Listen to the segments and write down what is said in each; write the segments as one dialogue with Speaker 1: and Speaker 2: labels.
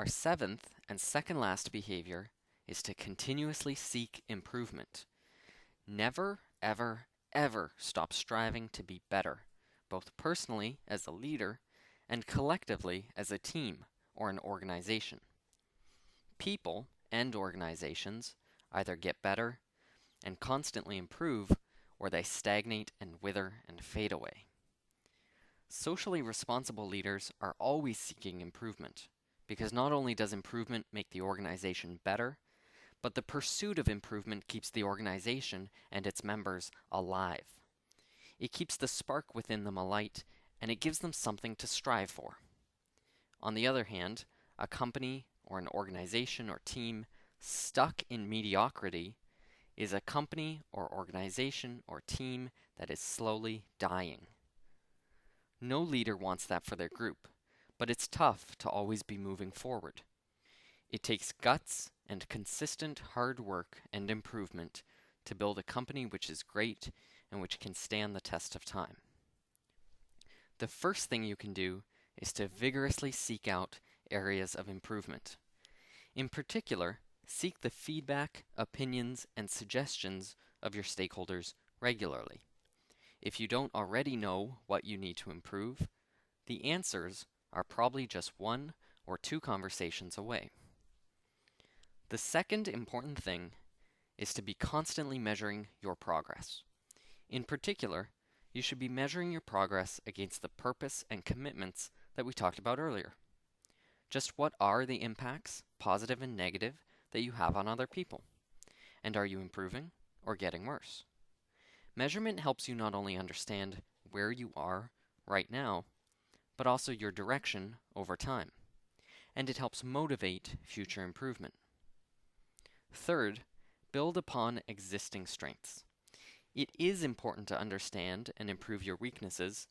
Speaker 1: Our seventh and second last behavior is to continuously seek improvement. Never, ever, ever stop striving to be better, both personally as a leader and collectively as a team or an organization. People and organizations either get better and constantly improve, or they stagnate and wither and fade away. Socially responsible leaders are always seeking improvement, because not only does improvement make the organization better, but the pursuit of improvement keeps the organization and its members alive. It keeps the spark within them alight, and it gives them something to strive for. On the other hand, a company or an organization or team stuck in mediocrity is a company or organization or team that is slowly dying. No leader wants that for their group, but it's tough to always be moving forward. It takes guts and consistent hard work and improvement to build a company which is great and which can stand the test of time. The first thing you can do is to vigorously seek out areas of improvement. In particular, seek the feedback, opinions, and suggestions of your stakeholders regularly. If you don't already know what you need to improve, the answers are probably just 1 or 2 conversations away. The second important thing is to be constantly measuring your progress. In particular, you should be measuring your progress against the purpose and commitments that we talked about earlier. Just what are the impacts, positive and negative, that you have on other people? And are you improving or getting worse? Measurement helps you not only understand where you are right now, but also your direction over time. And it helps motivate future improvement. Third, build upon existing strengths. It is important to understand and improve your weaknesses,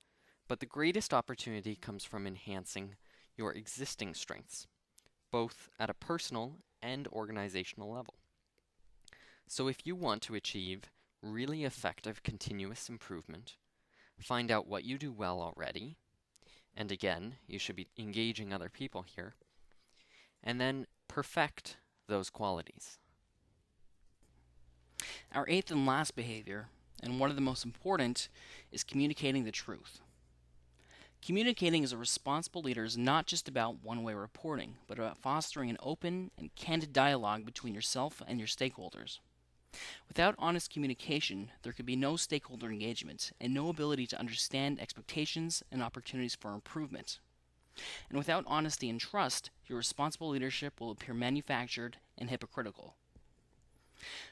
Speaker 1: but the greatest opportunity comes from enhancing your existing strengths, both at a personal and organizational level. So if you want to achieve really effective continuous improvement, find out what you do well already, and again, you should be engaging other people here, and then perfect those qualities.
Speaker 2: Our eighth and last behavior, and one of the most important, is communicating the truth. Communicating as a responsible leader is not just about one-way reporting, but about fostering an open and candid dialogue between yourself and your stakeholders. Without honest communication, there could be no stakeholder engagement and no ability to understand expectations and opportunities for improvement. And without honesty and trust, your responsible leadership will appear manufactured and hypocritical.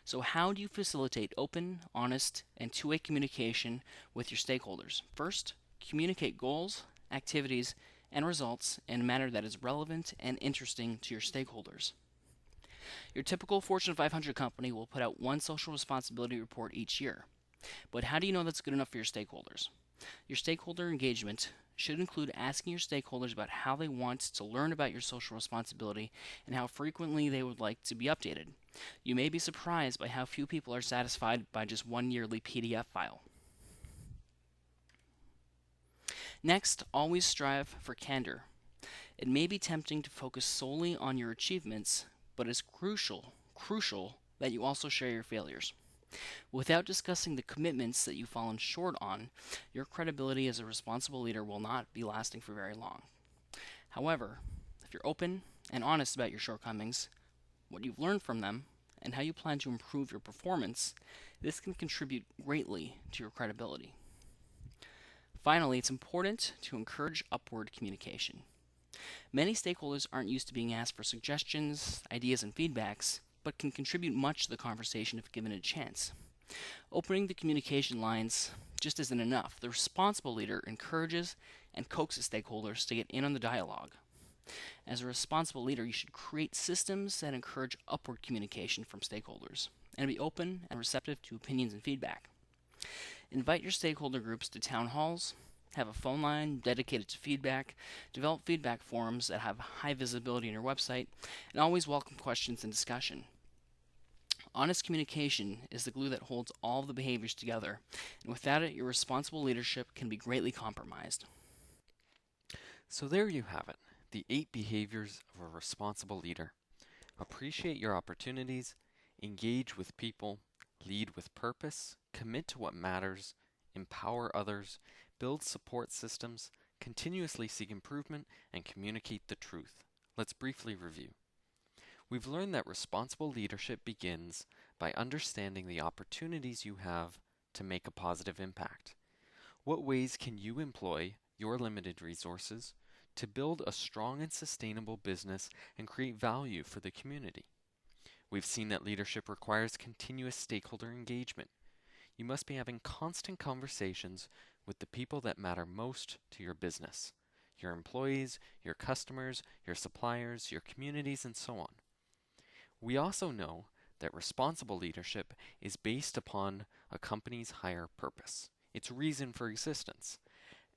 Speaker 2: So how do you facilitate open, honest, and two-way communication with your stakeholders? First, communicate goals, activities, and results in a manner that is relevant and interesting to your stakeholders. Your typical Fortune 500 company will put out one social responsibility report each year. But how do you know that's good enough for your stakeholders? Your stakeholder engagement should include asking your stakeholders about how they want to learn about your social responsibility and how frequently they would like to be updated. You may be surprised by how few people are satisfied by just one yearly PDF file. Next, always strive for candor. It may be tempting to focus solely on your achievements, but it's crucial that you also share your failures. Without discussing the commitments that you've fallen short on, your credibility as a responsible leader will not be lasting for very long. However, if you're open and honest about your shortcomings, what you've learned from them, and how you plan to improve your performance, this can contribute greatly to your credibility. Finally, it's important to encourage upward communication. Many stakeholders aren't used to being asked for suggestions, ideas, and feedbacks, but can contribute much to the conversation if given a chance. Opening the communication lines just isn't enough. The responsible leader encourages and coaxes stakeholders to get in on the dialogue. As a responsible leader, you should create systems that encourage upward communication from stakeholders and be open and receptive to opinions and feedback. Invite your stakeholder groups to town halls, have a phone line dedicated to feedback, develop feedback forums that have high visibility on your website, and always welcome questions and discussion. Honest communication is the glue that holds all of the behaviors together, and without it, your responsible leadership can be greatly compromised.
Speaker 1: So there you have it. The 8 Behaviors of a Responsible Leader. Appreciate your opportunities, engage with people, lead with purpose, commit to what matters, empower others, build support systems, continuously seek improvement, and communicate the truth. Let's briefly review. We've learned that responsible leadership begins by understanding the opportunities you have to make a positive impact. What ways can you employ your limited resources to build a strong and sustainable business and create value for the community? We've seen that leadership requires continuous stakeholder engagement. You must be having constant conversations with the people that matter most to your business: your employees, your customers, your suppliers, your communities, and so on. We also know that responsible leadership is based upon a company's higher purpose, its reason for existence,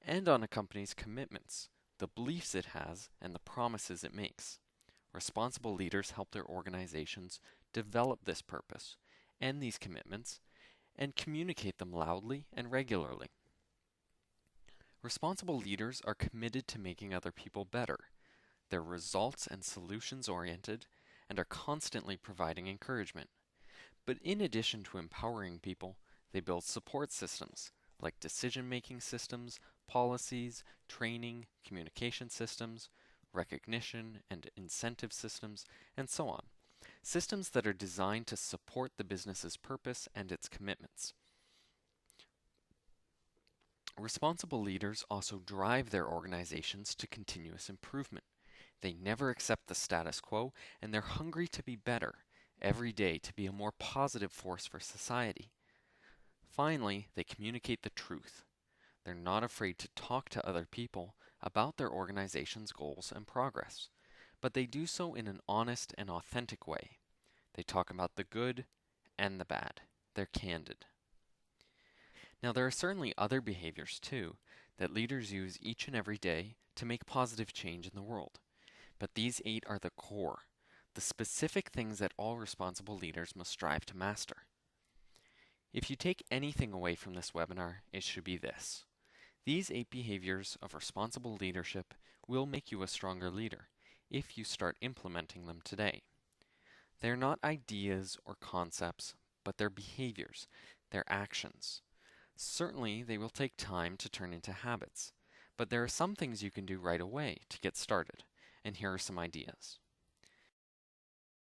Speaker 1: and on a company's commitments, the beliefs it has, and the promises it makes. Responsible leaders help their organizations develop this purpose and these commitments and communicate them loudly and regularly. Responsible leaders are committed to making other people better. They're results and solutions oriented and are constantly providing encouragement. But in addition to empowering people, they build support systems like decision-making systems, policies, training, communication systems, recognition and incentive systems, and so on. Systems that are designed to support the business's purpose and its commitments. Responsible leaders also drive their organizations to continuous improvement. They never accept the status quo, and they're hungry to be better every day, to be a more positive force for society. Finally, they communicate the truth. They're not afraid to talk to other people about their organization's goals and progress, but they do so in an honest and authentic way. They talk about the good and the bad. They're candid. Now, there are certainly other behaviors too that leaders use each and every day to make positive change in the world. But these 8 are the core, the specific things that all responsible leaders must strive to master. If you take anything away from this webinar, it should be this: these 8 behaviors of responsible leadership will make you a stronger leader if you start implementing them today. They're not ideas or concepts, but they're behaviors, they're actions. Certainly, they will take time to turn into habits, but there are some things you can do right away to get started, and here are some ideas.